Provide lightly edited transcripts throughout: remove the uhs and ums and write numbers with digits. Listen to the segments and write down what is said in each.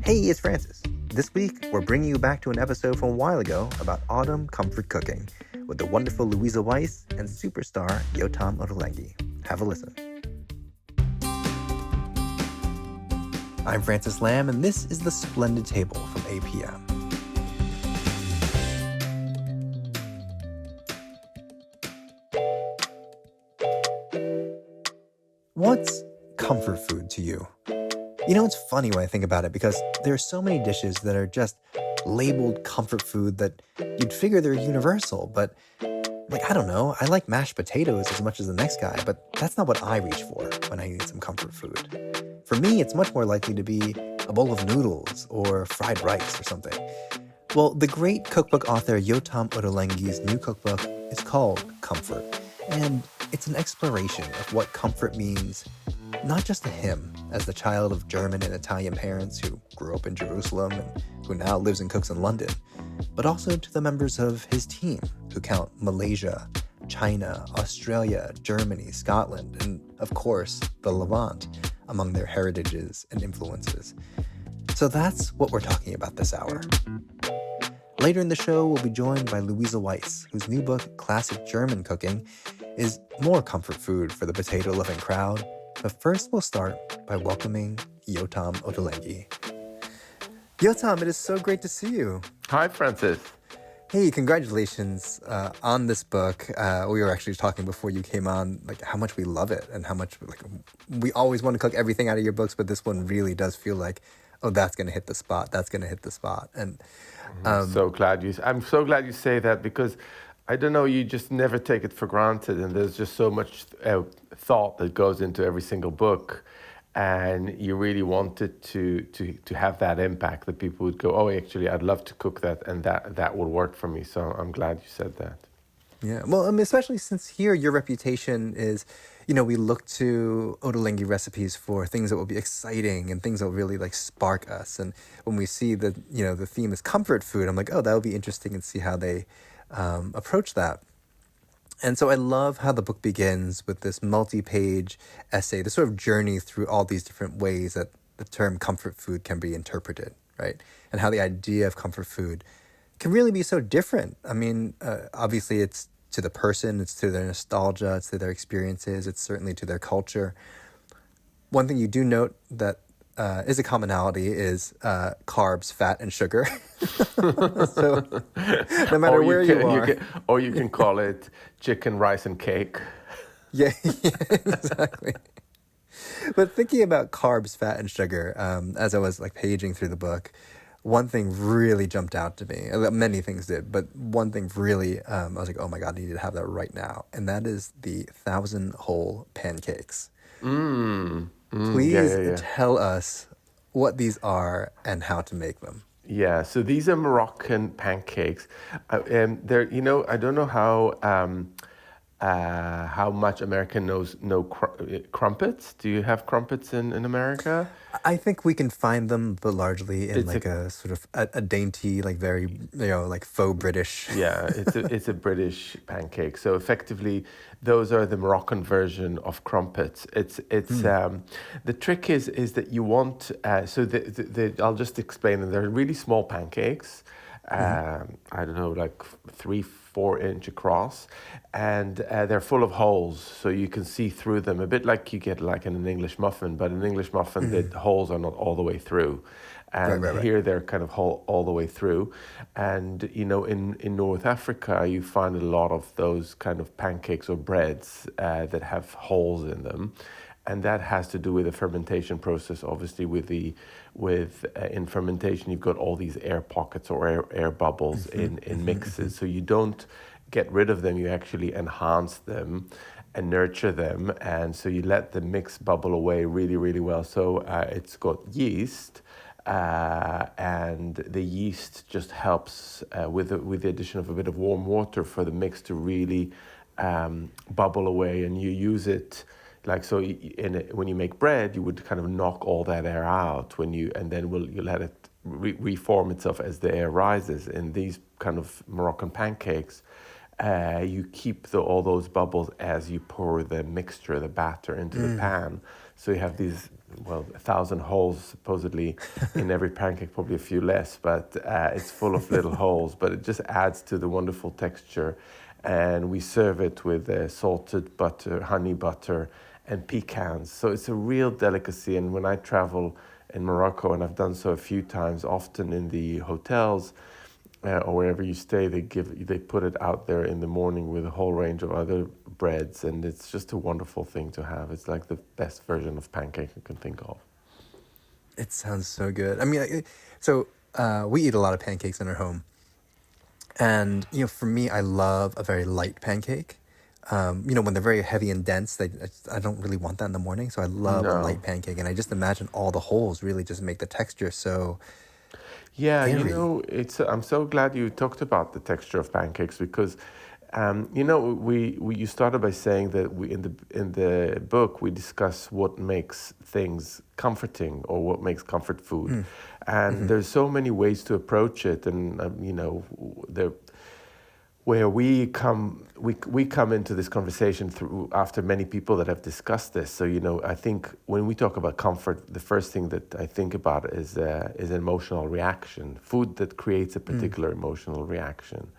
Hey, it's Francis. This week, we're bringing you back to an episode from a while ago about autumn comfort cooking with the wonderful Luisa Weiss and superstar Yotam Ottolenghi. Have a listen. I'm Francis Lamb, and this is the Splendid Table from APM. What's comfort food to you? You know, it's funny when I think about it because there are so many dishes that are just labeled comfort food that you'd figure they're universal, but I don't know, I like mashed potatoes as much as the next guy, but that's not what I reach for when I need some comfort food. For me, it's much more likely to be a bowl of noodles or fried rice or something. Well, the great cookbook author Yotam Ottolenghi's new cookbook is called Comfort, and it's an exploration of what comfort means, not just to him as the child of German and Italian parents who grew up in Jerusalem and who now lives and cooks in London, but also to the members of his team who count Malaysia, China, Australia, Germany, Scotland, and of course, the Levant among their heritages and influences. So that's what we're talking about this hour. Later in the show, we'll be joined by Luisa Weiss, whose new book, Classic German Cooking, is more comfort food for the potato-loving crowd. But first, we'll start by welcoming Yotam Ottolenghi. Yotam, it is so great to see you. Hi, Francis. Hey, congratulations on this book. We were actually talking before you came on, how much we love it and how much we always want to cook everything out of your books, but this one really does feel like, oh, that's going to hit the spot. That's going to hit the spot. And I'm so glad you say that because I don't know, you just never take it for granted, and there's just so much thought that goes into every single book, and you really wanted to have that impact that people would go, oh, actually, I'd love to cook that, and that would work for me. So I'm glad you said that. Yeah, well, I mean, especially since here your reputation is, we look to Ottolenghi recipes for things that will be exciting and things that will really spark us. And when we see that, the theme is comfort food, I'm like, oh, that would be interesting and see how they approach that. And so I love how the book begins with this multi-page essay, this sort of journey through all these different ways that the term comfort food can be interpreted, right? And how the idea of comfort food can really be so different. I mean, obviously it's to the person, it's to their nostalgia, it's to their experiences, it's certainly to their culture. One thing you do note that is a commonality is carbs, fat, and sugar. So no matter where you are. Or you can call it chicken, rice, and cake. Yeah, exactly. But thinking about carbs, fat, and sugar, as I was paging through the book, one thing really jumped out to me. Many things did, but one thing really, I was like, oh my God, I need to have that right now. And that is the 1,000 whole pancakes. Please tell us what these are and how to make them. Yeah, so these are Moroccan pancakes. They're, I don't know how much America know crumpets. Do you have crumpets in America? I think we can find them, but largely in a sort of a dainty, very, faux British. Yeah, it's a British pancake. So effectively, those are the Moroccan version of crumpets. The trick is that you want. I'll just explain them. They're really small pancakes. I don't know, 3-4 inch across, and they're full of holes, so you can see through them, a bit like you get in an English muffin, but an English muffin, the holes are not all the way through. And right. Here they're kind of all the way through. And, in North Africa, you find a lot of those kind of pancakes or breads that have holes in them. And that has to do with the fermentation process. Obviously, in fermentation, you've got all these air pockets or air bubbles in mixes. So you don't get rid of them; you actually enhance them and nurture them. And so you let the mix bubble away really, really well. So it's got yeast, and the yeast just helps with the addition of a bit of warm water for the mix to really bubble away, and you use it. When you make bread, you would kind of knock all that air out you let it reform itself as the air rises. In these kind of Moroccan pancakes, you keep all those bubbles as you pour the mixture, the batter, into the pan. So you have these, 1,000 holes supposedly in every pancake, probably a few less, but it's full of little holes. But it just adds to the wonderful texture. And we serve it with salted butter, honey butter, and pecans. So it's a real delicacy. And when I travel in Morocco, and I've done so a few times, often in the hotels, or wherever you stay, they put it out there in the morning with a whole range of other breads, and it's just a wonderful thing to have. It's like the best version of pancake you can think of. It sounds so good. I mean, we eat a lot of pancakes in our home, and for me, I love a very light pancake. When they're very heavy and dense, I don't really want that in the morning. So I love a light No. pancake, and I just imagine all the holes really just make the texture so Yeah, airy. I'm so glad you talked about the texture of pancakes because, we you started by saying that we in the book we discuss what makes things comforting or what makes comfort food, and there's so many ways to approach it, and there where we come into this conversation through after many people that have discussed this. So I think when we talk about comfort, the first thing that I think about is an emotional reaction, food that creates a particular emotional reaction.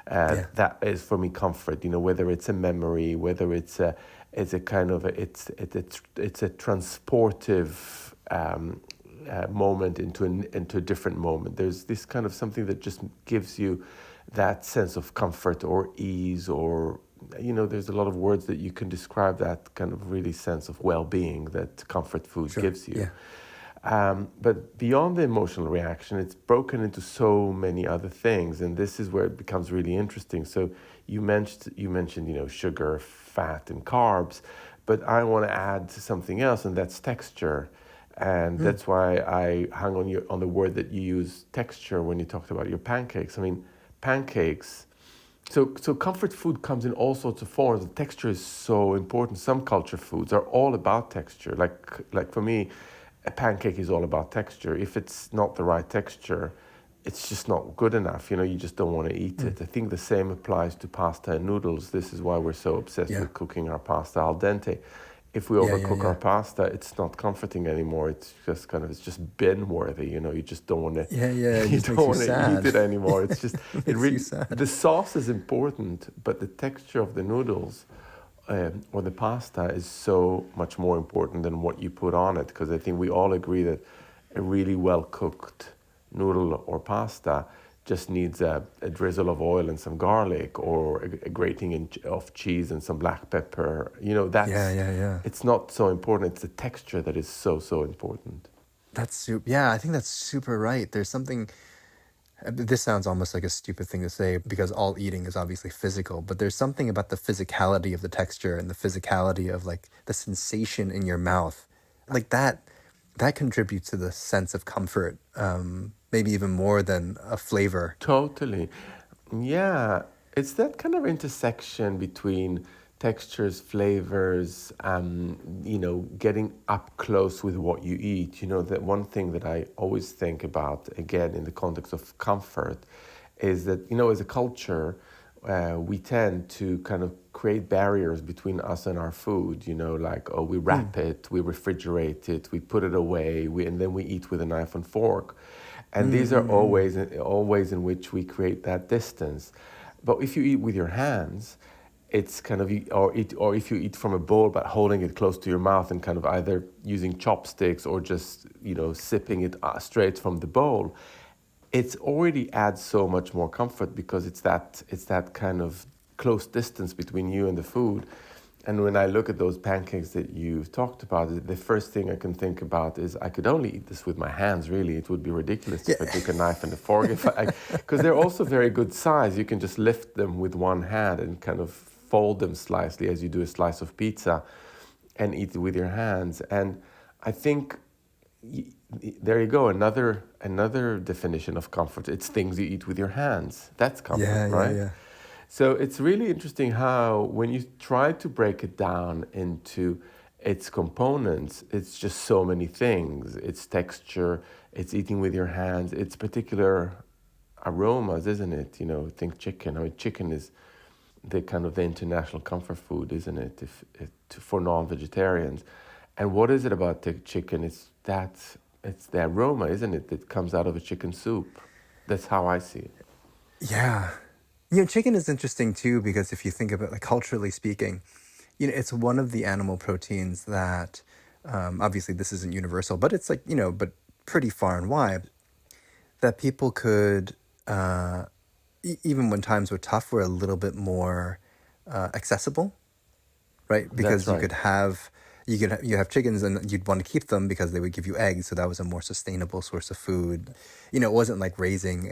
Yeah, That is for me comfort. Whether it's a memory, whether it's a kind of it's a transportive. Moment into a different moment. There's this kind of something that just gives you that sense of comfort or ease, or there's a lot of words that you can describe that kind of really sense of well-being that comfort food sure. gives you. Yeah. But beyond the emotional reaction, it's broken into so many other things, and this is where it becomes really interesting. So you mentioned sugar, fat, and carbs, but I want to add something else, and that's texture. And that's why I hung on the word that you use, texture, when you talked about your pancakes. I mean, pancakes. So comfort food comes in all sorts of forms. The texture is so important. Some culture foods are all about texture. Like for me, a pancake is all about texture. If it's not the right texture, it's just not good enough. You just don't want to eat it. I think the same applies to pasta and noodles. This is why we're so obsessed Yeah. with cooking our pasta al dente. If we Yeah. Yeah. overcook our Yeah. pasta, it's not comforting anymore. It's just bin worthy. You just don't want to, Yeah. Yeah. It you just don't makes you want to eat sad. it anymore. It's just, It it makes you really, sad. the sauce is important, but the texture of the noodles or the pasta is so much more important than what you put on it. Because I think we all agree that a really well cooked noodle or pasta just needs a drizzle of oil and some garlic, or a grating of cheese and some black pepper. Yeah. That's Yeah. Yeah. it's not so important. It's the texture that is so important. That's super. Yeah, I think that's super right. There's something. This sounds almost like a stupid thing to say because all eating is obviously physical, but there's something about the physicality of the texture and the physicality of like the sensation in your mouth, like that contributes to the sense of comfort, maybe even more than a flavor. Totally. Yeah, it's that kind of intersection between textures, flavors, getting up close with what you eat. That one thing that I always think about, again, in the context of comfort, is that, as a culture, we tend to kind of create barriers between us and our food, like, oh, we wrap it, we refrigerate it, we put it away, and then we eat with a knife and fork. And these are always in which we create that distance. But if you eat with your hands, it's kind of, or if you eat from a bowl but holding it close to your mouth and kind of either using chopsticks or just sipping it straight from the bowl, it's already adds so much more comfort because it's that kind of close distance between you and the food. And when I look at those pancakes that you've talked about, the first thing I can think about is I could only eat this with my hands, really. It would be ridiculous Yeah. if I took a knife and a fork. Because they're also very good size. You can just lift them with one hand and kind of fold them slightly as you do a slice of pizza and eat it with your hands. And I think there you go, another definition of comfort. It's things you eat with your hands. That's comfort, Yeah, yeah, right? yeah. So it's really interesting how when you try to break it down into its components, it's just so many things. It's texture, it's eating with your hands, it's particular aromas, isn't it? Think chicken. I mean, chicken is the kind of the international comfort food, isn't it? For non-vegetarians. And what is it about the chicken? It's the aroma, isn't it, that comes out of a chicken soup. That's how I see it. Yeah. Chicken is interesting too because if you think about like culturally speaking, it's one of the animal proteins that obviously this isn't universal, but it's like, but pretty far and wide that people could even when times were tough, were a little bit more accessible, right? That's Because right. you have chickens and you'd want to keep them because they would give you eggs, so that was a more sustainable source of food. It wasn't like raising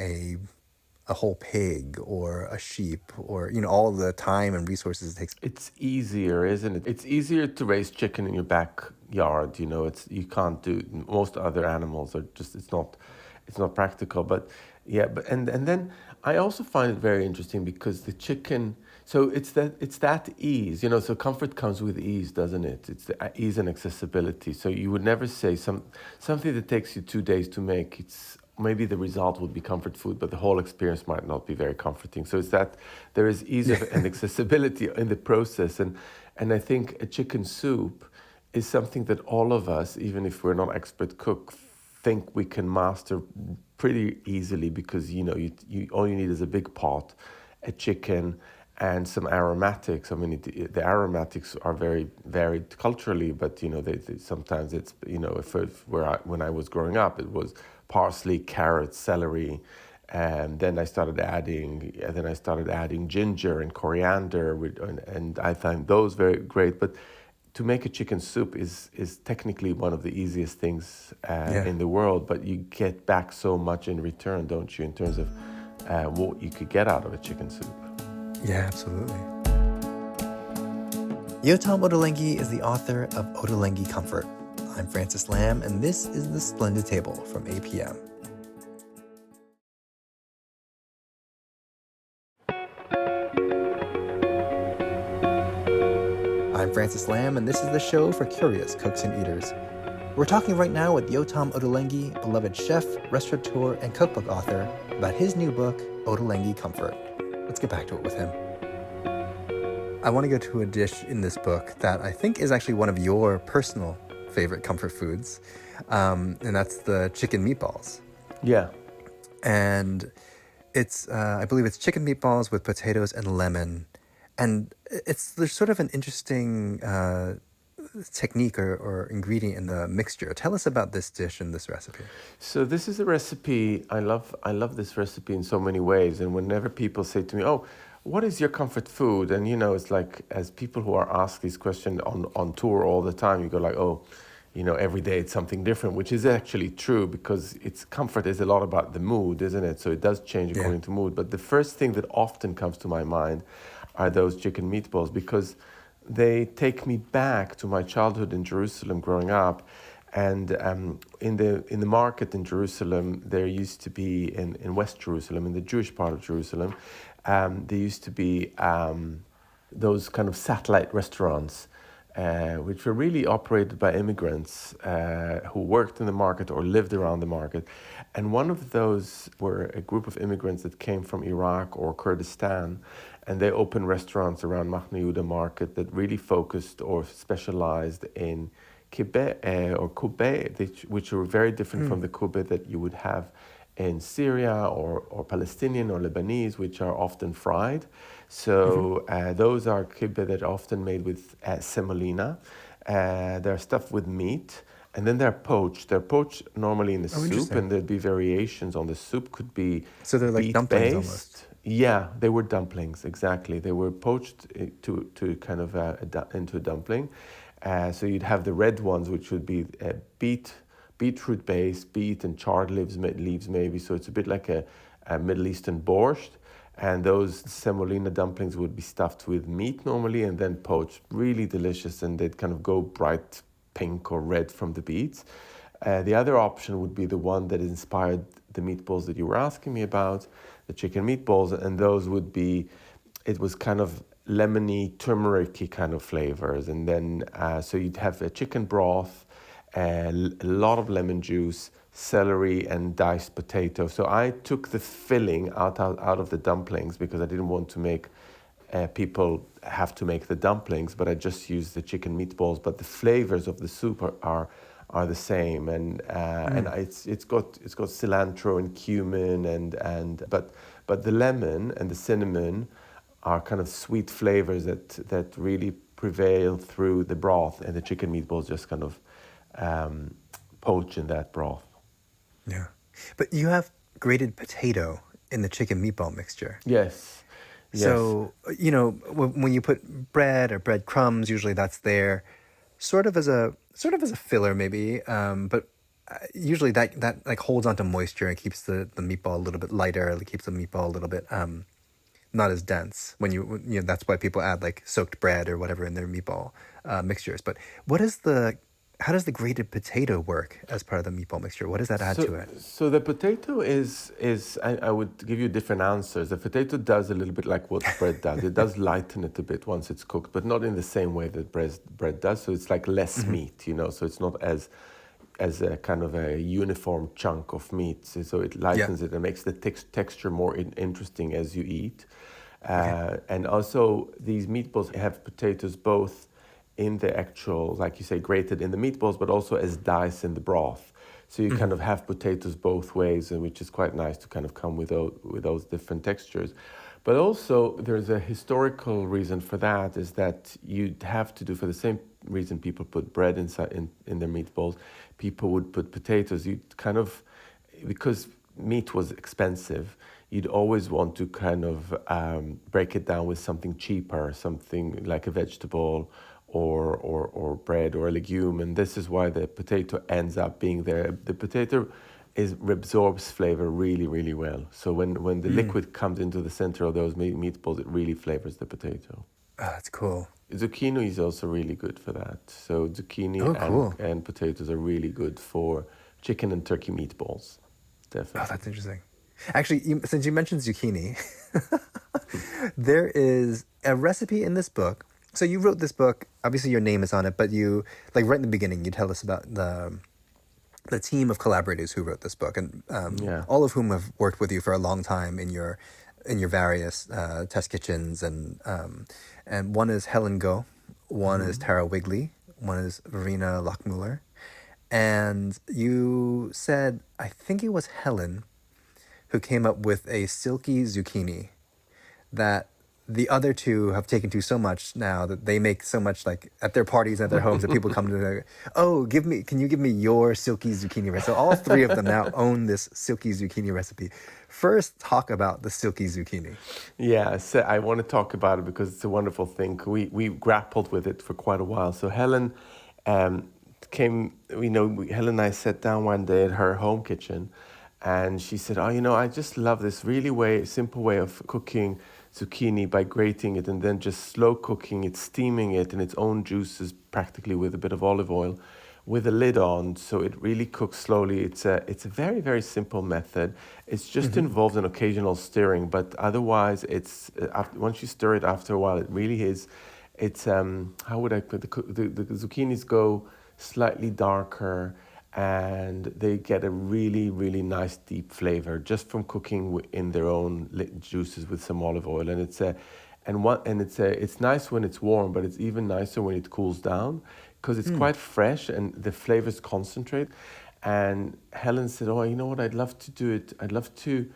a whole pig or a sheep or all the time and resources it takes. It's easier, isn't it? It's easier to raise chicken in your backyard. You can't do most other animals are just it's not practical. But yeah, and then I also find it very interesting because the chicken. So it's that ease. So comfort comes with ease, doesn't it? It's the ease and accessibility. So you would never say something that takes you 2 days to make. It's maybe the result would be comfort food, but the whole experience might not be very comforting. So it's that there is ease and accessibility in the process. And I think a chicken soup is something that all of us, even if we're not expert cook, think we can master pretty easily because, you all you need is a big pot, a chicken, and some aromatics. I mean, the aromatics are very varied culturally, but they sometimes it's when I was growing up, it was parsley, carrots, celery, and then I started adding ginger and coriander, and I find those very great. But to make a chicken soup is technically one of the easiest things in the world, but you get back so much in return, don't you, in terms of what you could get out of a chicken soup. Yeah, absolutely. Yotam Ottolenghi is the author of Ottolenghi Comfort. I'm Francis Lamb, and this is the Splendid Table from APM. I'm Francis Lamb, and this is the show for curious cooks and eaters. We're talking right now with Yotam Ottolenghi, beloved chef, restaurateur, and cookbook author, about his new book, Ottolenghi Comfort. Let's get back to it with him. I want to go to a dish in this book that I think is actually one of your personal favorite comfort foods, and that's the chicken meatballs. Yeah. And it's, I believe it's chicken meatballs with potatoes and lemon. And there's sort of an interesting technique or ingredient in the mixture. Tell us about this dish and this recipe. So this is a recipe, I love this recipe in so many ways. And whenever people say to me, oh, what is your comfort food? And, it's like, as people who are asked these questions on tour all the time, you go like, oh, every day it's something different, which is actually true because comfort is a lot about the mood, isn't it? So it does change according to mood. But the first thing that often comes to my mind are those chicken meatballs because they take me back to my childhood in Jerusalem growing up. And in the market in Jerusalem, there used to be, in West Jerusalem, in the Jewish part of Jerusalem, there used to be those kind of satellite restaurants, which were really operated by immigrants who worked in the market or lived around the market. And one of those were a group of immigrants that came from Iraq or Kurdistan, and they opened restaurants around Mahne Yehuda market that really focused or specialized in kibbeh or kubeh, which are very different from the kubeh that you would have in Syria or Palestinian or Lebanese, which are often fried. So those are kibbeh that are often made with semolina. They're stuffed with meat, and then they're poached. They're poached normally in the soup, and there'd be variations on the soup. Could be so they're like dumplings almost. Yeah, they were dumplings, exactly. They were poached to kind of into a dumpling. So you'd have the red ones, which would be beetroot based, beet and charred leaves maybe. So it's a bit like a Middle Eastern borscht. And those semolina dumplings would be stuffed with meat normally and then poached. Really delicious, and they'd kind of go bright pink or red from the beets. The other option would be the one that inspired the meatballs that you were asking me about, the chicken meatballs, and those would be, it was kind of lemony, turmeric-y kind of flavors. And then, so you'd have a chicken broth, a lot of lemon juice, celery, and diced potato. So I took the filling out of the dumplings because I didn't want to make people have to make the dumplings, but I just use the chicken meatballs. But the flavors of the soup are the same, and it's got cilantro and cumin but the lemon and the cinnamon are kind of sweet flavors that really prevail through the broth, and the chicken meatballs just kind of poach in that broth. Yeah. But you have grated potato in the chicken meatball mixture. Yes. So, when you put bread or breadcrumbs, usually that's there sort of as a filler maybe, but usually that like holds onto moisture and keeps the meatball a little bit lighter, it keeps the meatball a little bit not as dense when that's why people add like soaked bread or whatever in their meatball mixtures. But how does the grated potato work as part of the meatball mixture? What does that add to it? So the potato is I would give you different answers. The potato does a little bit like what bread does. It does lighten it a bit once it's cooked, but not in the same way that bread does. So it's like less meat, so it's not as a kind of a uniform chunk of meat. So it lightens it and makes the texture more interesting as you eat. And also these meatballs have potatoes both in the actual, like you say, grated in the meatballs, but also as dice in the broth. So you kind of have potatoes both ways, and which is quite nice to kind of come with those different textures. But also there's a historical reason for that, is that you'd have to do, for the same reason people put bread inside in their meatballs, people would put potatoes. You'd kind of, because meat was expensive, you'd always want to kind of break it down with something cheaper, something like a vegetable or bread or a legume, and this is why the potato ends up being there. The potato absorbs flavor really, really well. So when the liquid comes into the center of those meatballs, it really flavors the potato. Oh, that's cool. Zucchini is also really good for that. So zucchini and potatoes are really good for chicken and turkey meatballs. Definitely. Oh, that's interesting. Actually, since you mentioned zucchini, there is a recipe in this book. So you wrote this book, obviously your name is on it, but you, like right in the beginning, you tell us about the team of collaborators who wrote this book, and all of whom have worked with you for a long time in your various test kitchens, and one is Helen Goh, one is Tara Wigley, one is Verena Lochmuller, and you said, I think it was Helen who came up with a silky zucchini that the other two have taken to so much now that they make so much, like at their parties, at their homes, that people come to, can you give me your silky zucchini recipe? So all three of them now own this silky zucchini recipe. First, talk about the silky zucchini. Yeah, so I want to talk about it because it's a wonderful thing. We grappled with it for quite a while. So Helen Helen and I sat down one day at her home kitchen, and she said, I just love this really simple way of cooking zucchini by grating it and then just slow cooking it, steaming it in its own juices, practically with a bit of olive oil, with a lid on, so it really cooks slowly. It's a very, very simple method. It's just involves an occasional stirring, but otherwise, it's once you stir it after a while, it really is. It's how would I put the zucchinis go slightly darker, and they get a really, really nice deep flavor just from cooking in their own juices with some olive oil. And it's nice when it's warm, but it's even nicer when it cools down, because it's quite fresh and the flavors concentrate. And Helen said, you know what, I'd love to do it. I'd love to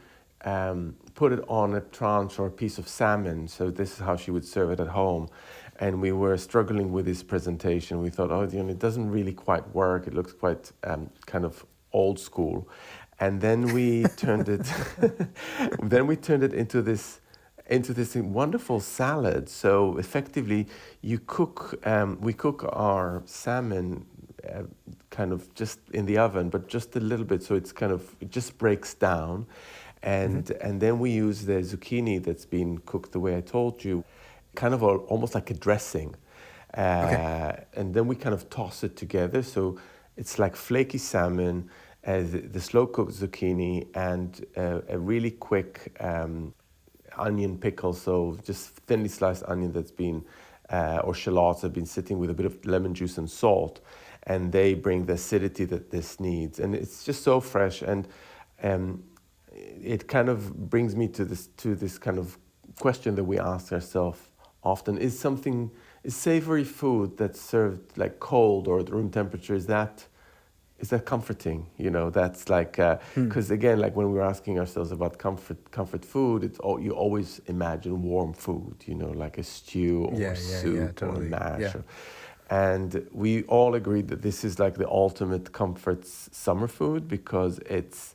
put it on a tranche or a piece of salmon. So this is how she would serve it at home. And we were struggling with this presentation. We thought, it doesn't really quite work. It looks quite kind of old school. And then we turned it, into this wonderful salad. So effectively, we cook our salmon kind of just in the oven, but just a little bit, so it just breaks down. And then we use the zucchini that's been cooked the way I told you, kind of almost like a dressing. And then we kind of toss it together. So it's like flaky salmon, the slow-cooked zucchini, and a really quick onion pickle. So just thinly sliced onion that's been, or shallots that have been sitting with a bit of lemon juice and salt. And they bring the acidity that this needs. And it's just so fresh. And it kind of brings me to this kind of question that we ask ourselves often: is savory food that's served like cold or at room temperature, is that comforting? That's like, because again, like when we're asking ourselves about comfort food, you always imagine warm food, like a stew or soup or totally. mash. And we all agreed that this is like the ultimate comfort summer food, because it's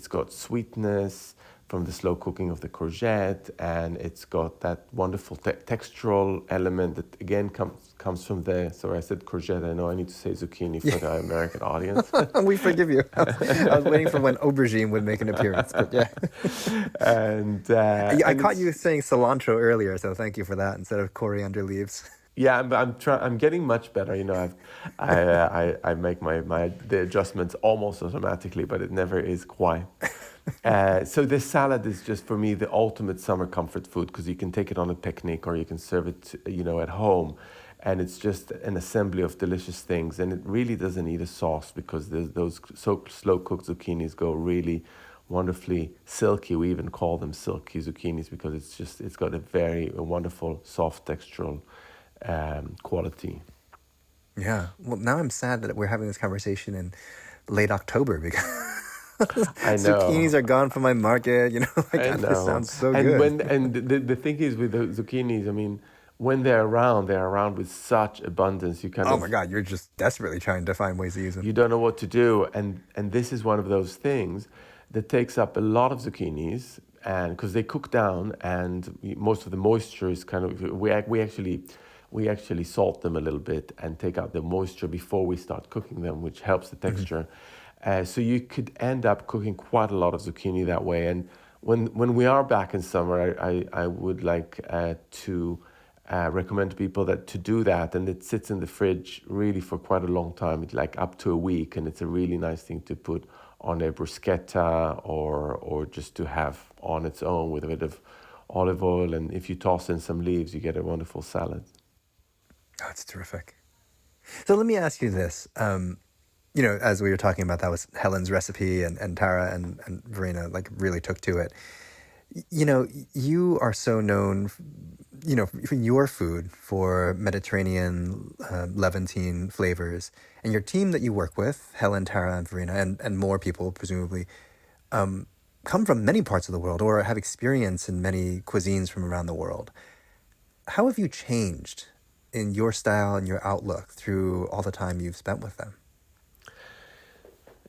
got sweetness from the slow cooking of the courgette, and it's got that wonderful textural element that again comes from sorry, I said courgette. I know I need to say zucchini for the American audience. We forgive you. I was waiting for when aubergine would make an appearance, but yeah. And I caught you saying cilantro earlier, so thank you for that instead of coriander leaves. Yeah, I'm getting much better. I make the adjustments almost automatically, but it never is quite. So this salad is just for me the ultimate summer comfort food, because you can take it on a picnic or you can serve it, at home, and it's just an assembly of delicious things. And it really doesn't need a sauce, because those slow cooked zucchinis go really wonderfully silky. We even call them silky zucchinis because it's got a wonderful soft textural quality. Yeah. Well, now I'm sad that we're having this conversation in late October, because I know zucchinis are gone from my market. This sounds so good. And the thing is with the zucchinis, I mean, when they're around with such abundance, oh my God, you're just desperately trying to find ways to use them. You don't know what to do, and this is one of those things that takes up a lot of zucchinis, and because they cook down, and most of the moisture is kind of we actually salt them a little bit and take out the moisture before we start cooking them, which helps the texture. So you could end up cooking quite a lot of zucchini that way. And when we are back in summer, I would like to recommend to people to do that. And it sits in the fridge really for quite a long time, it's like up to a week. And it's a really nice thing to put on a bruschetta or just to have on its own with a bit of olive oil. And if you toss in some leaves, you get a wonderful salad. Oh, it's terrific. So let me ask you this. As we were talking about, that was Helen's recipe, and Tara and Verena really took to it. You are so known, for your food for Mediterranean Levantine flavors, and your team that you work with, Helen, Tara, and Verena, and more people presumably, come from many parts of the world or have experience in many cuisines from around the world. How have you changed in your style and your outlook through all the time you've spent with them?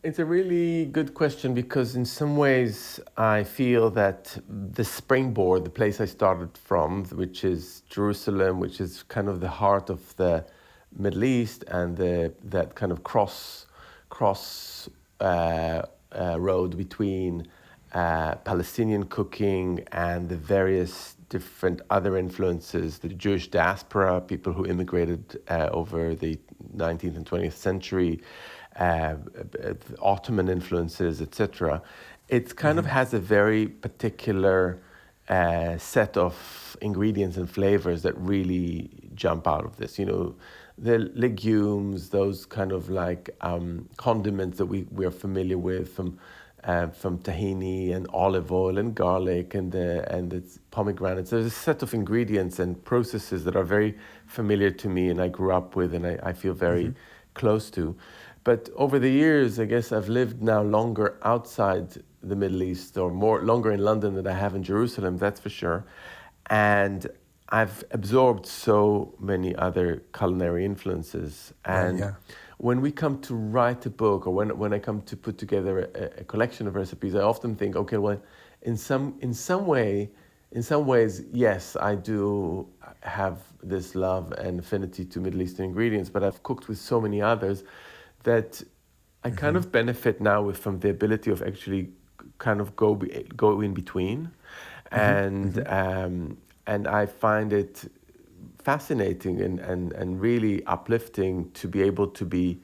It's a really good question, because in some ways I feel that the springboard, the place I started from, which is Jerusalem, which is kind of the heart of the Middle East, and that kind of cross road between Palestinian cooking and the various different other influences, the Jewish diaspora, people who immigrated over the 19th and 20th century, Ottoman influences, etc. It kind of has a very particular set of ingredients and flavors that really jump out of this. The legumes, those kind of condiments that we are familiar with from tahini and olive oil and garlic and its pomegranates. There's a set of ingredients and processes that are very familiar to me and I grew up with and I feel very close to. But over the years, I guess I've lived now longer outside the Middle East, or longer in London than I have in Jerusalem, that's for sure. And I've absorbed so many other culinary influences. And when we come to write a book, or when I come to put together a collection of recipes, I often think, okay, well, in some ways, yes, I do have this love and affinity to Middle Eastern ingredients, but I've cooked with so many others that I kind of benefit now from the ability of actually kind of go in between, and I find it fascinating and really uplifting to be able to be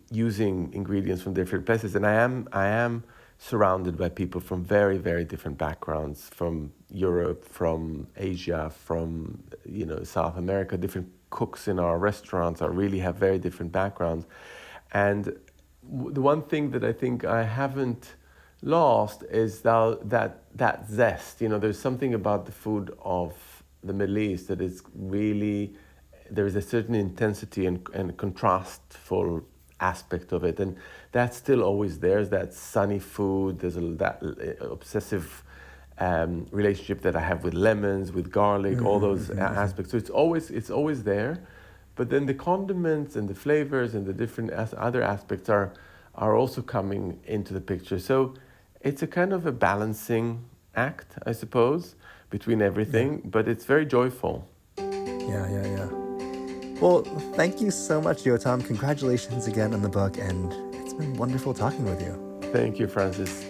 using ingredients from different places. And I am surrounded by people from very, very different backgrounds, from Europe, from Asia, from South America. Different cooks in our restaurants really have very different backgrounds. And the one thing that I think I haven't lost is that zest. There's something about the food of the Middle East that is really, there is a certain intensity and contrastful aspect of it, and that's still always there. There's that sunny food. There's that obsessive relationship that I have with lemons, with garlic, all those aspects. So it's always there, but then the condiments and the flavors and the different other aspects are also coming into the picture. So it's a kind of a balancing act, I suppose, between everything, but it's very joyful. Yeah. Well, thank you so much, Yotam. Congratulations again on the book, and it's been wonderful talking with you. Thank you, Francis.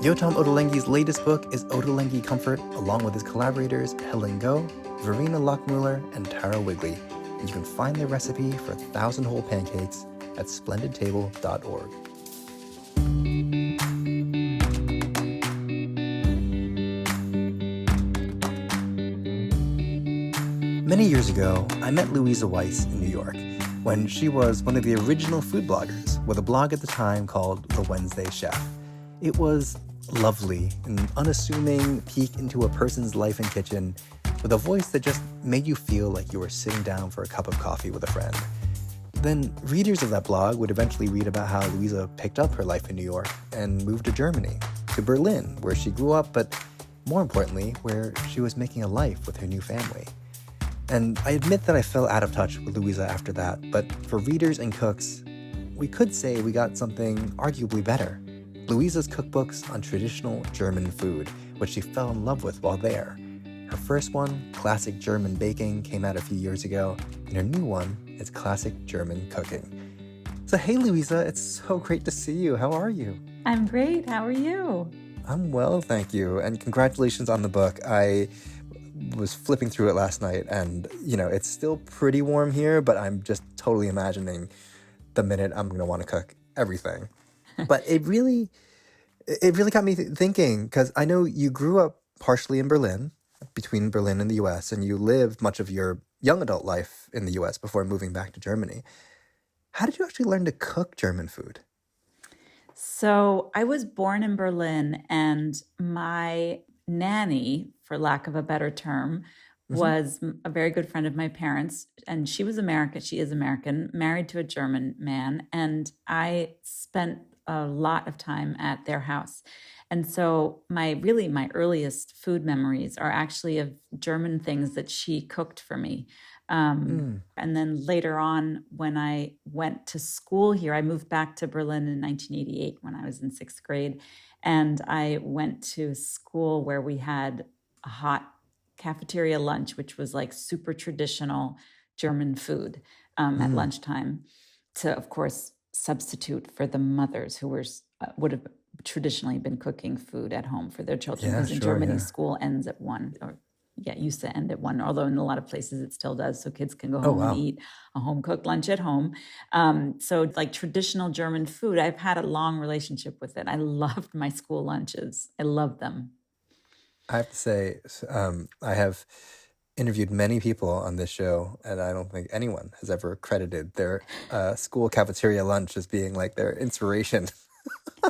Yotam Ottolenghi's latest book is Ottolenghi Comfort, along with his collaborators Helen Goh, Verena Lochmuller, and Tara Wigley. And you can find their recipe for 1,000 whole pancakes at splendidtable.org. Many years ago, I met Luisa Weiss in New York when she was one of the original food bloggers with a blog at the time called The Wednesday Chef. It was lovely, an unassuming peek into a person's life and kitchen with a voice that just made you feel like you were sitting down for a cup of coffee with a friend. Then readers of that blog would eventually read about how Luisa picked up her life in New York and moved to Germany, to Berlin, where she grew up, but more importantly, where she was making a life with her new family. And I admit that I fell out of touch with Luisa after that, but for readers and cooks, we could say we got something arguably better. Luisa's cookbooks on traditional German food, which she fell in love with while there. Her first one, Classic German Baking, came out a few years ago, and her new one is Classic German Cooking. So hey Luisa, it's so great to see you. How are you? I'm great. How are you? I'm well, thank you. And congratulations on the book. I was flipping through it last night, and it's still pretty warm here, but I'm just totally imagining the minute I'm going to want to cook everything. But it really got me thinking, because I know you grew up partially in Berlin, between Berlin and the US, and you lived much of your young adult life in the US before moving back to Germany. How did you actually learn to cook German food? So I was born in Berlin, and my nanny, for lack of a better term, was a very good friend of my parents. And she was American. She is American, married to a German man. And I spent a lot of time at their house. And so my earliest food memories are actually of German things that she cooked for me. And then later on, when I went to school here, I moved back to Berlin in 1988 when I was in 6th grade. And I went to school where we had a hot cafeteria lunch, which was like super traditional German food at lunchtime, to, of course, substitute for the mothers who would have traditionally been cooking food at home for their children. Because in Germany, school ends at 1, or used to end at 1, although in a lot of places it still does. So kids can go home and eat a home-cooked lunch at home. So like traditional German food, I've had a long relationship with it. I loved my school lunches. I loved them. I have to say, I have interviewed many people on this show, and I don't think anyone has ever credited their school cafeteria lunch as being like their inspiration.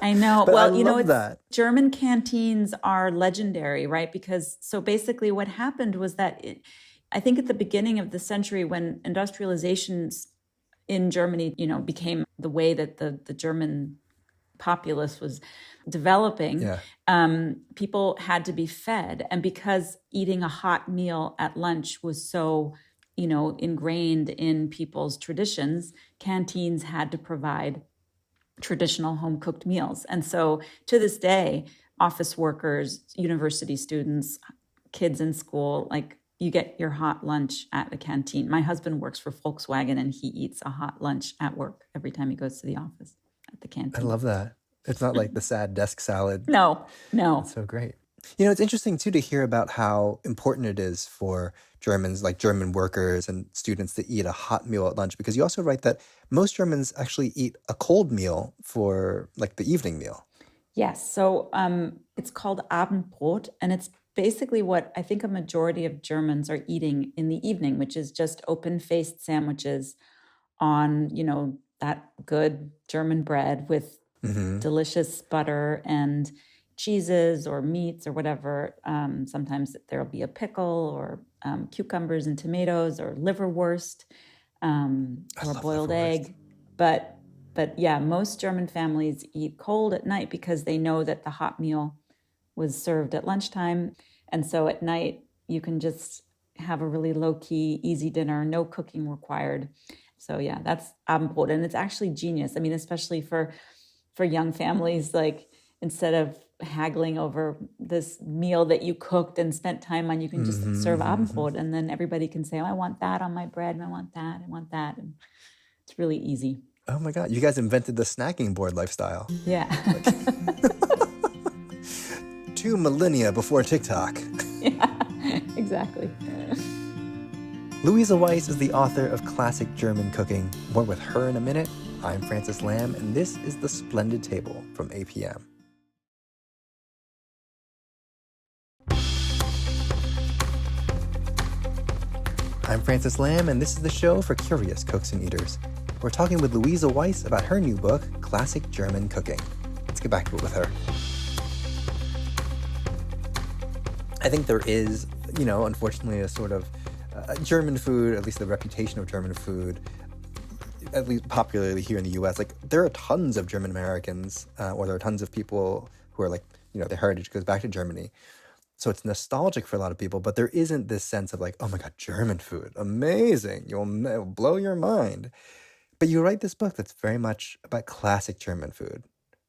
I know. But Well, I love that. German canteens are legendary, right? Because so basically what happened was that I think at the beginning of the century, when industrialization in Germany, became the way that the German populace was developing, people had to be fed. And because eating a hot meal at lunch was so, ingrained in people's traditions, canteens had to provide traditional home-cooked meals. And so to this day, office workers, university students, kids in school, like you get your hot lunch at the canteen. My husband works for Volkswagen, and he eats a hot lunch at work every time he goes to the office at the canteen. I love that. It's not like the sad desk salad. No. It's so great. It's interesting, too, to hear about how important it is for Germans, like German workers and students, to eat a hot meal at lunch, because you also write that most Germans actually eat a cold meal for like the evening meal. Yes. So it's called abendbrot, and it's basically what I think a majority of Germans are eating in the evening, which is just open-faced sandwiches on, that good German bread with delicious butter and cheeses or meats or whatever. Sometimes there'll be a pickle or cucumbers and tomatoes or liverwurst or a boiled egg. But yeah, most German families eat cold at night because they know that the hot meal was served at lunchtime. And so at night, you can just have a really low-key, easy dinner, no cooking required. So yeah, that's abendbrot. And it's actually genius. I mean, especially for young families, like instead of haggling over this meal that you cooked and spent time on, you can just serve abendbrot, and then everybody can say, oh, I want that on my bread, and I want that, and it's really easy. Oh my God, you guys invented the snacking board lifestyle. Yeah. 2 millennia before TikTok. Yeah, exactly. Luisa Weiss is the author of classic German cooking. More with her in a minute. I'm Francis Lamb, and this is The Splendid Table from APM. I'm Francis Lamb, and this is the show for curious cooks and eaters. We're talking with Luisa Weiss about her new book, Classic German Cooking. Let's get back to it with her. I think there is, unfortunately, a sort of German food, at least the reputation of German food, at least popularly here in the U.S. Like, there are tons of German Americans, or there are tons of people who are like, their heritage goes back to Germany. So it's nostalgic for a lot of people, but there isn't this sense of like, oh my God, German food, amazing, it'll blow your mind. But you write this book that's very much about classic German food.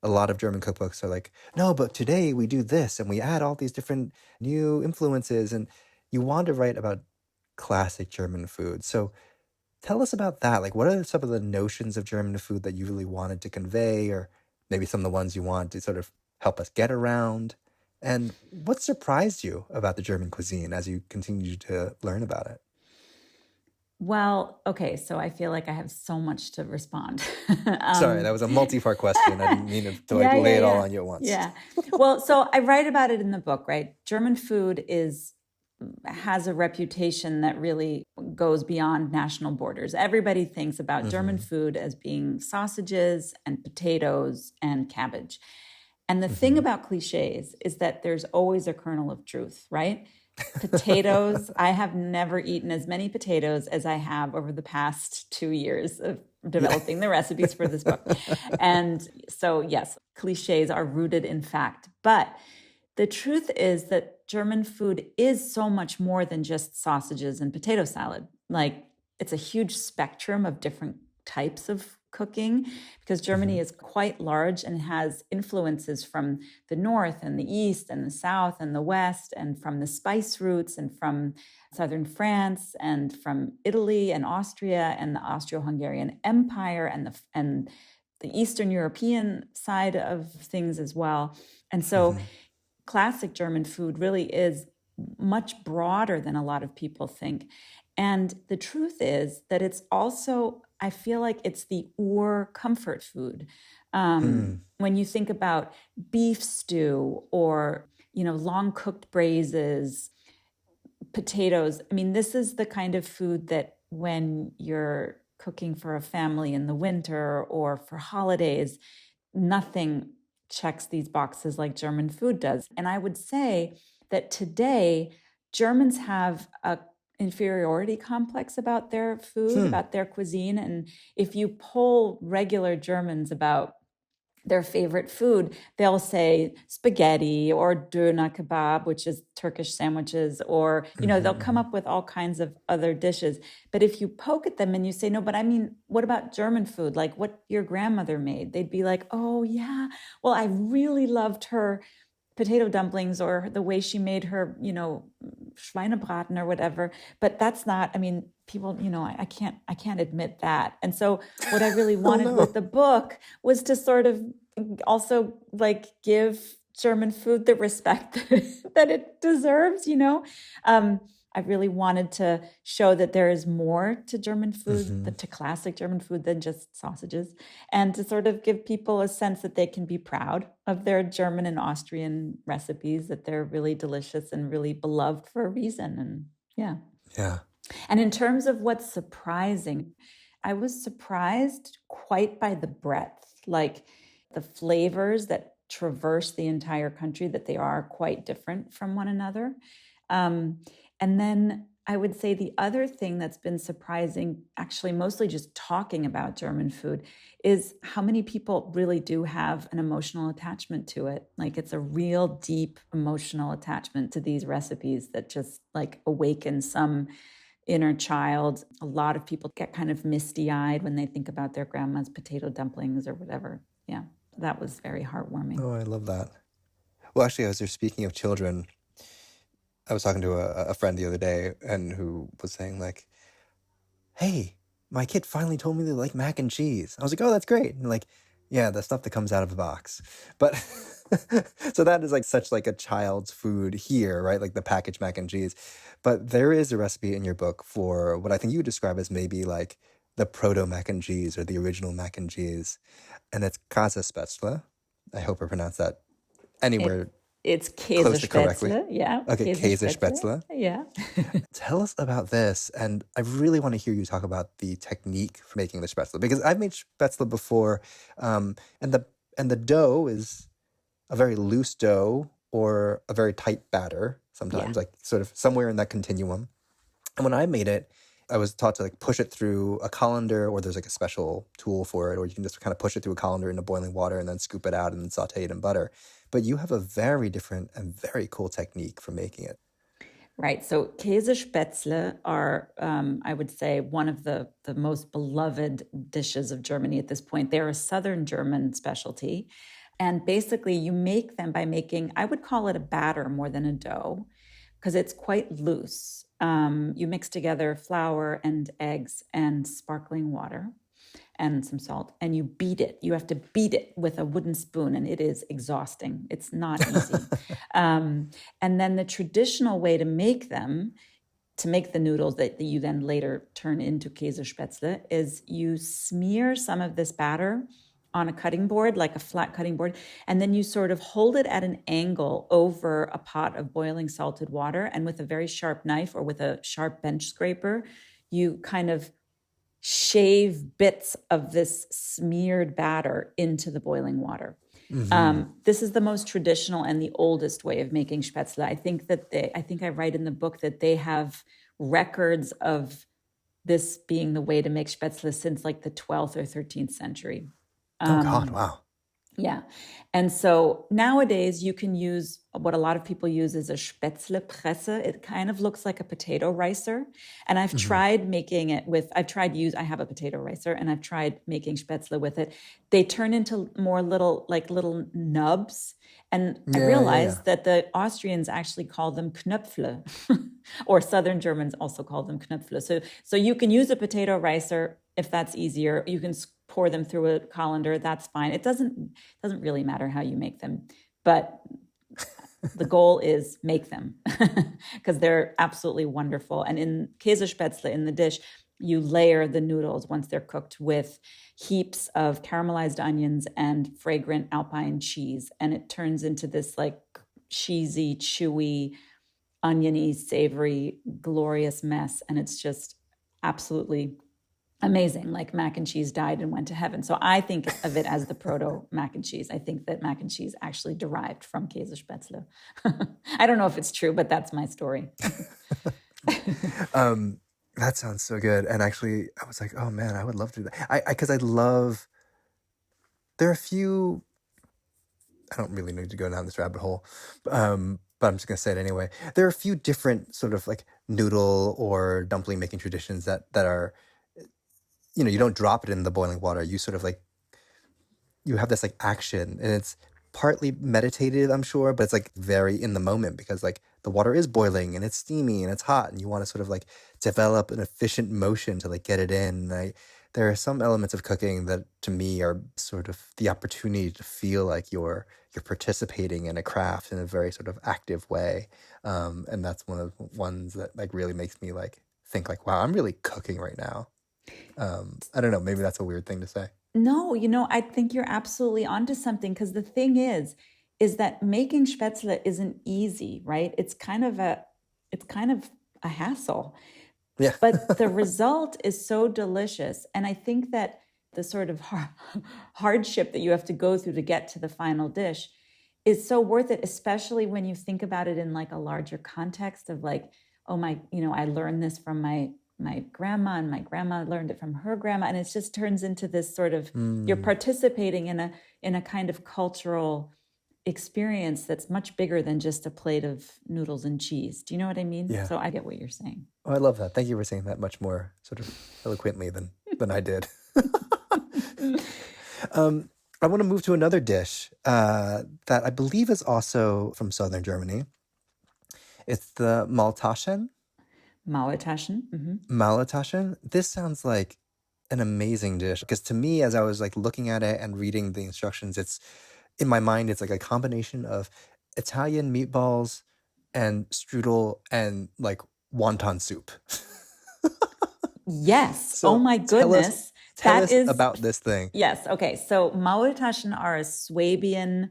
A lot of German cookbooks are like, no, but today we do this and we add all these different new influences, and you want to write about classic German food. So tell us about that. Like, what are some of the notions of German food that you really wanted to convey, or maybe some of the ones you want to sort of help us get around? And what surprised you about the German cuisine as you continue to learn about it? Well, okay, so I feel like I have so much to respond. Sorry, that was a multi-part question. I didn't mean to lay it all on you at once. Yeah. Well, so I write about it in the book, right? German food has a reputation that really goes beyond national borders. Everybody thinks about German food as being sausages and potatoes and cabbage. And the thing about cliches is that there's always a kernel of truth, right? Potatoes, I have never eaten as many potatoes as I have over the past 2 years of developing the recipes for this book. And so, yes, cliches are rooted in fact. But the truth is that German food is so much more than just sausages and potato salad. Like, it's a huge spectrum of different types of cooking, because Germany is quite large and has influences from the north and the east and the south and the west, and from the spice routes and from southern France and from Italy and Austria and the Austro-Hungarian Empire and the Eastern European side of things as well. And so classic German food really is much broader than a lot of people think. And the truth is that it's also, I feel like it's the comfort food. When you think about beef stew or, long cooked braises, potatoes, I mean, this is the kind of food that when you're cooking for a family in the winter or for holidays, nothing checks these boxes like German food does. And I would say that today, Germans have a inferiority complex about their food, about their cuisine. And if you poll regular Germans about their favorite food, they'll say spaghetti or döner kebab, which is Turkish sandwiches, or, they'll come up with all kinds of other dishes. But if you poke at them and you say, no, but I mean, what about German food? Like what your grandmother made? They'd be like, oh yeah, well, I really loved her potato dumplings or the way she made her, Schweinebraten or whatever. But that's not, I mean, people, I can't admit that. And so what I really wanted with the book was to sort of also like give German food the respect that it deserves, I really wanted to show that there is more to German food, to classic German food, than just sausages, and to sort of give people a sense that they can be proud of their German and Austrian recipes, that they're really delicious and really beloved for a reason. And yeah. And in terms of what's surprising, I was surprised quite by the breadth. Like, the flavors that traverse the entire country, that they are quite different from one another. And then I would say the other thing that's been surprising, actually mostly just talking about German food, is how many people really do have an emotional attachment to it. Like it's a real deep emotional attachment to these recipes that just like awaken some inner child. A lot of people get kind of misty-eyed when they think about their grandma's potato dumplings or whatever. Yeah, that was very heartwarming. Oh, I love that. Well, actually, as you're speaking of children, I was talking to a friend the other day and who was saying like, hey, my kid finally told me they like mac and cheese. I was like, oh, that's great. And like, yeah, the stuff that comes out of the box. But so that is like such like a child's food here, right? Like the packaged mac and cheese. But there is a recipe in your book for what I think you would describe as maybe like the proto mac and cheese or the original mac and cheese. And it's Käsespätzle. I hope I pronounced that anywhere It's close to correctly. Käsespätzle, yeah. Okay, Käsespätzle. Yeah. Tell us about this, and I really want to hear you talk about the technique for making the spätzle, because I've made spätzle before, and the dough is a very loose dough or a very tight batter sometimes, like sort of somewhere in that continuum. And when I made it, I was taught to like push it through a colander, or there's like a special tool for it, or you can just kind of push it through a colander into boiling water and then scoop it out and then saute it in butter. But you have a very different and very cool technique for making it. Right. So Käsespätzle are, I would say, one of the most beloved dishes of Germany at this point. They're a Southern German specialty. And basically you make them by making, I would call it a batter more than a dough, because it's quite loose. You mix together flour and eggs and sparkling water and some salt, and you beat it. You have to beat it with a wooden spoon, and it is exhausting. It's not easy. And then the traditional way to make them, to make the noodles that you then later turn into Käsespätzle, is you smear some of this batter on a cutting board, like a flat cutting board, and then you sort of hold it at an angle over a pot of boiling salted water, and with a very sharp knife or with a sharp bench scraper, you kind of shave bits of this smeared batter into the boiling water. Mm-hmm. This is the most traditional and the oldest way of making spätzle. I think I write in the book that they have records of this being the way to make spätzle since like the 12th or 13th century. Oh God, wow. Yeah. And so nowadays you can use what a lot of people use is a Spätzlepresse. It kind of looks like a potato ricer. And I've tried making it with, I have a potato ricer and I've tried making Spätzle with it. They turn into more little nubs. And I realized that the Austrians actually call them Knöpfle, or Southern Germans also call them Knöpfle. So you can use a potato ricer if that's easier. You can pour them through a colander, that's fine. It doesn't really matter how you make them, but the goal is make them because they're absolutely wonderful. And in Käsespätzle, in the dish, you layer the noodles once they're cooked with heaps of caramelized onions and fragrant Alpine cheese. And it turns into this like cheesy, chewy, oniony, savory, glorious mess. And it's just absolutely amazing, like mac and cheese died and went to heaven. So I think of it as the proto mac and cheese. I think that mac and cheese actually derived from Käsespätzle. I don't know if it's true, but that's my story. That sounds so good. And actually, I was like, oh man, I would love to do that. Because I love, there are a few, I don't really need to go down this rabbit hole, but I'm just going to say it anyway. There are a few different sort of like noodle or dumpling making traditions that are, you don't drop it in the boiling water. You sort of like, you have this like action, and it's partly meditated, I'm sure, but it's like very in the moment because like the water is boiling and it's steamy and it's hot, and you want to sort of like develop an efficient motion to like get it in. There are some elements of cooking that to me are sort of the opportunity to feel like you're participating in a craft in a very sort of active way. And that's one of the ones that like really makes me like think like, wow, I'm really cooking right now. I don't know, maybe that's a weird thing to say. No, I think you're absolutely onto something, because the thing is that making spätzle isn't easy, right? It's kind of a hassle. Yeah. But the result is so delicious. And I think that the sort of hardship that you have to go through to get to the final dish is so worth it, especially when you think about it in like a larger context of like, oh my, I learned this from my grandma, and my grandma learned it from her grandma. And it just turns into this sort of, you're participating in a kind of cultural experience that's much bigger than just a plate of noodles and cheese. Do you know what I mean? Yeah. So I get what you're saying. Oh, I love that. Thank you for saying that much more sort of eloquently than I did. I want to move to another dish that I believe is also from southern Germany. It's the Maltaschen. Maultaschen. Maltaschen. This sounds like an amazing dish because to me, as I was like looking at it and reading the instructions, it's in my mind, it's like a combination of Italian meatballs and strudel and like wonton soup. Yes. So oh my goodness. Tell us about this thing. Yes. Okay. So Maultaschen are a Swabian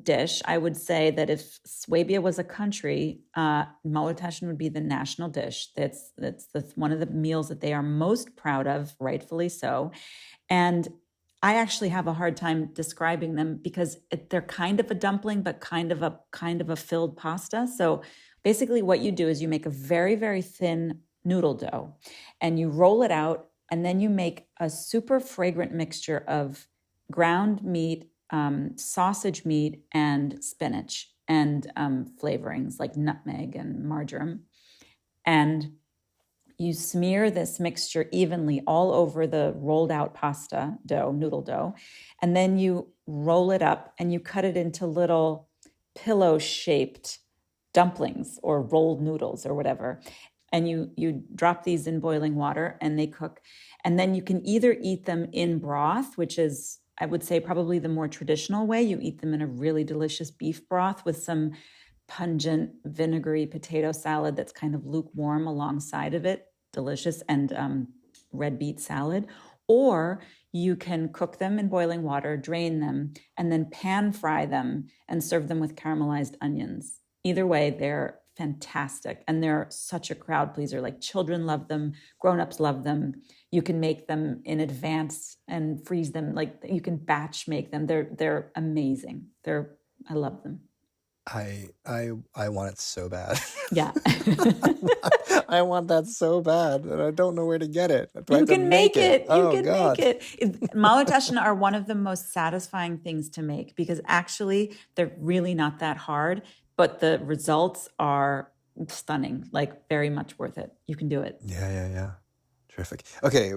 dish. I would say that if Swabia was a country, Maultaschen would be the national dish. That's one of the meals that they are most proud of, rightfully so. And I actually have a hard time describing them because they're kind of a dumpling, but kind of a filled pasta. So basically what you do is you make a very, very thin noodle dough and you roll it out, and then you make a super fragrant mixture of ground meat, sausage meat, and spinach, and flavorings like nutmeg and marjoram. And you smear this mixture evenly all over the rolled out pasta dough, noodle dough, and then you roll it up and you cut it into little pillow-shaped dumplings or rolled noodles or whatever. And you drop these in boiling water and they cook. And then you can either eat them in broth, which is, I would say, probably the more traditional way. You eat them in a really delicious beef broth with some pungent vinegary potato salad that's kind of lukewarm alongside of it, delicious, and red beet salad. Or you can cook them in boiling water, drain them, and then pan fry them and serve them with caramelized onions. Either way, they're fantastic, and they're such a crowd pleaser. Like, children love them, grown-ups love them. You can make them in advance and freeze them. Like, you can batch make them. They're amazing. I love them. I want it so bad. Yeah. I want that so bad, and I don't know where to get it. You can make it. Oh, You can God. make it. Maultaschen are one of the most satisfying things to make because actually they're really not that hard, but the results are stunning, like very much worth it. You can do it. Yeah. Terrific. Okay,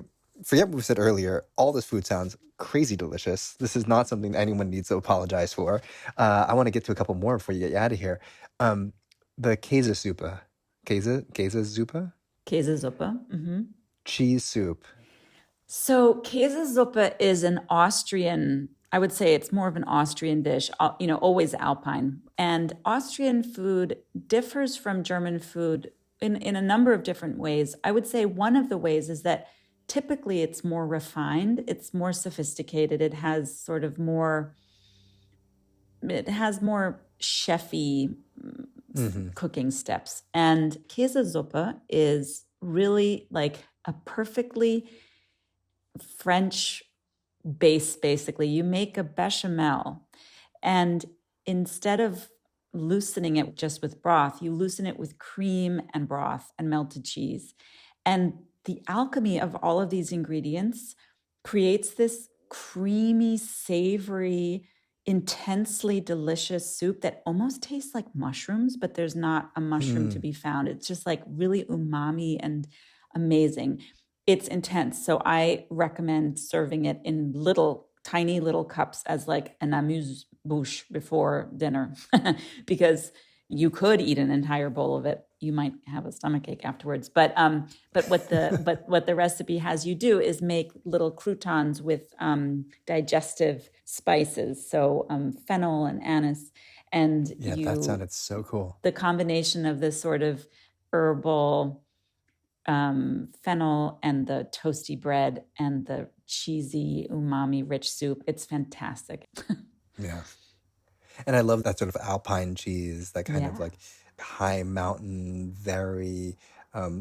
forget what we said earlier. All this food sounds crazy delicious. This is not something anyone needs to apologize for. I want to get to a couple more before you get out of here. The Käsesuppe. Käsesuppe? Käsesuppe. Cheese soup. So Käsesuppe is an Austrian, I would say it's more of an Austrian dish, always Alpine. And Austrian food differs from German food in a number of different ways. I would say one of the ways is that typically it's more refined, it's more sophisticated, it has more chefy cooking steps. And Käsesuppe is really like a perfectly French base, basically. You make a bechamel, and instead of loosening it just with broth, you loosen it with cream and broth and melted cheese. And the alchemy of all of these ingredients creates this creamy, savory, intensely delicious soup that almost tastes like mushrooms, but there's not a mushroom to be found. It's just like really umami and amazing. It's intense. So I recommend serving it in tiny little cups as like an amuse-bouche before dinner because you could eat an entire bowl of it. You might have a stomachache afterwards. But what the recipe has you do is make little croutons with digestive spices. So fennel and anise. And that sounded so cool. The combination of this sort of herbal fennel and the toasty bread and the cheesy, umami-rich soup. It's fantastic. Yeah. And I love that sort of Alpine cheese, that kind of like high mountain, very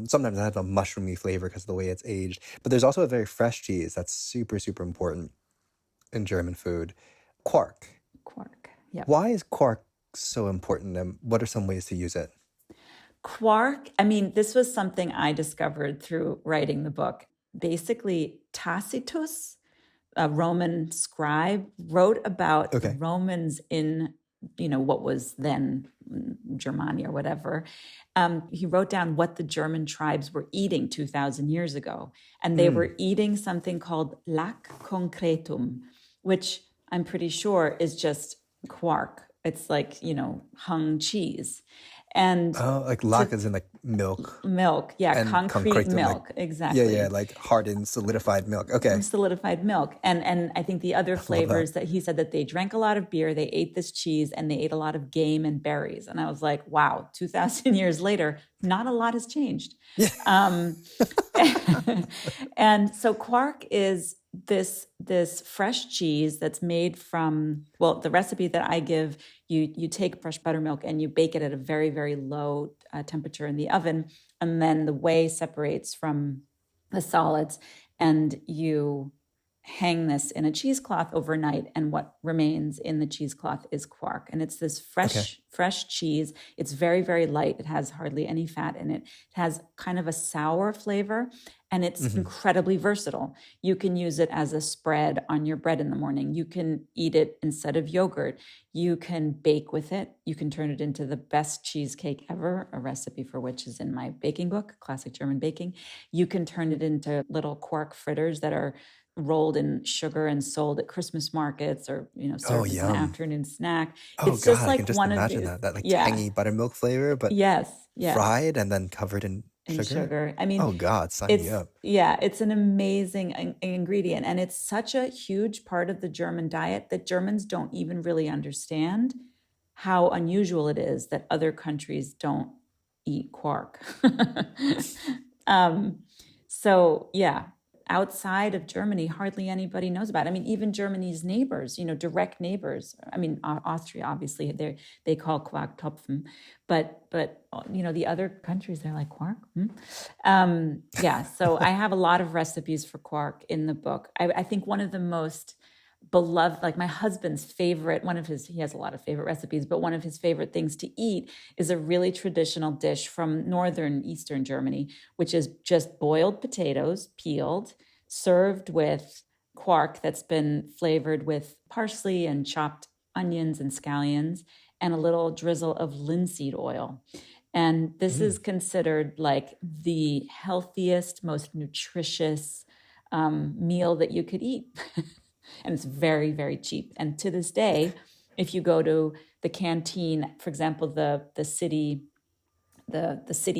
Sometimes it has a mushroomy flavor because of the way it's aged. But there's also a very fresh cheese that's super, super important in German food. Quark. Quark. Yep. Why is quark so important, and what are some ways to use it? Quark, I mean, this was something I discovered through writing the book. Basically, Tacitus, a Roman scribe, wrote about the Romans in, what was then Germania or whatever. He wrote down what the German tribes were eating 2,000 years ago. And they were eating something called lac concretum, which I'm pretty sure is just quark. It's like, hung cheese. And like lac is in like milk. Milk, yeah, and concrete milk, like, exactly. Yeah, like hardened, solidified milk. Okay. Solidified milk. And I think the other flavors that he said that they drank a lot of beer, they ate this cheese, and they ate a lot of game and berries. And I was like, wow, 2,000 years later, not a lot has changed. Yeah. And so quark is this fresh cheese that's made from, well, the recipe that I give, you take fresh buttermilk and you bake it at a very, very low temperature in the oven, and then the whey separates from the solids, and you hang this in a cheesecloth overnight, and what remains in the cheesecloth is quark. And it's this fresh cheese. It's very, very light. It has hardly any fat in it. It has kind of a sour flavor, and it's incredibly versatile. You can use it as a spread on your bread in the morning. You can eat it instead of yogurt. You can bake with it. You can turn it into the best cheesecake ever, a recipe for which is in my baking book, Classic German Baking. You can turn it into little quark fritters that are rolled in sugar and sold at Christmas markets, or served as an afternoon snack. It's just like I can just one imagine of that like tangy buttermilk flavor, but fried and then covered in sugar. I mean, oh God, sign me up. Yeah, it's an amazing ingredient, and it's such a huge part of the German diet that Germans don't even really understand how unusual it is that other countries don't eat quark. So yeah. Outside of Germany, hardly anybody knows about it. I mean, even Germany's neighbors, direct neighbors. I mean, Austria, obviously, they call Quarktopfen, but the other countries, they're like, quark? Yeah, so I have a lot of recipes for quark in the book. I think one of the most beloved, like my husband's favorite, he has a lot of favorite recipes, but one of his favorite things to eat is a really traditional dish from northern Eastern Germany, which is just boiled potatoes, peeled, served with quark that's been flavored with parsley and chopped onions and scallions, and a little drizzle of linseed oil. And this is considered like the healthiest, most nutritious meal that you could eat. And it's very, very cheap. And to this day, if you go to the canteen, for example, the city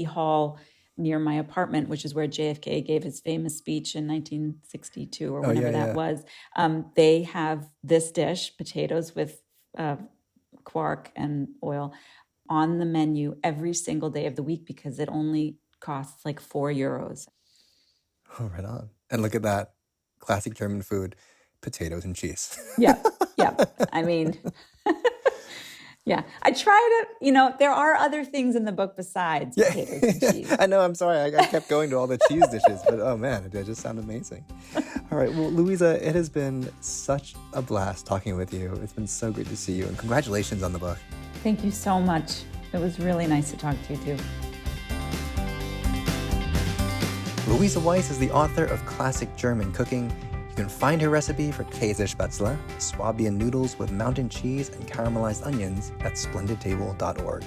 hall near my apartment, which is where JFK gave his famous speech in 1962 or whenever that was, they have this dish, potatoes with quark and oil, on the menu every single day of the week because it only costs like €4. Oh, right on. And look at that. Classic German food. Potatoes and cheese. Yeah. I mean, yeah. I try to, there are other things in the book besides potatoes and cheese. I know, I'm sorry. I kept going to all the cheese dishes, but oh man, it just sounded amazing. All right. Well, Luisa, it has been such a blast talking with you. It's been so great to see you, and congratulations on the book. Thank you so much. It was really nice to talk to you too. Luisa Weiss is the author of Classic German Cooking. You can find her recipe for Käsespätzle, Swabian Noodles with mountain cheese and caramelized onions at splendidtable.org.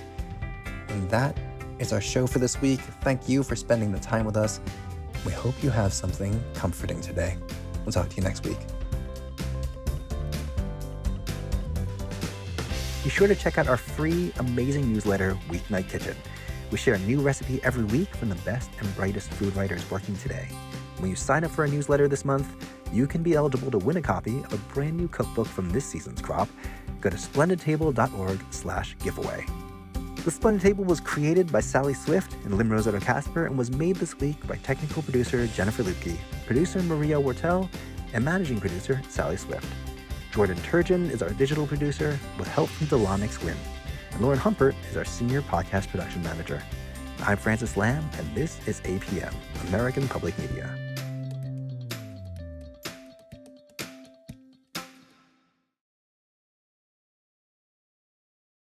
And that is our show for this week. Thank you for spending the time with us. We hope you have something comforting today. We'll talk to you next week. Be sure to check out our free, amazing newsletter, Weeknight Kitchen. We share a new recipe every week from the best and brightest food writers working today. When you sign up for our newsletter this month, you can be eligible to win a copy of a brand new cookbook from this season's crop. Go to splendidtable.org/giveaway. The Splendid Table was created by Sally Swift and Lim Rosetta Casper and was made this week by technical producer Jennifer Lupke, producer Maria Wortel, and managing producer Sally Swift. Jordan Turgeon is our digital producer with help from Delanix Wynn. And Lauren Humpert is our senior podcast production manager. I'm Francis Lamb, and this is APM, American Public Media.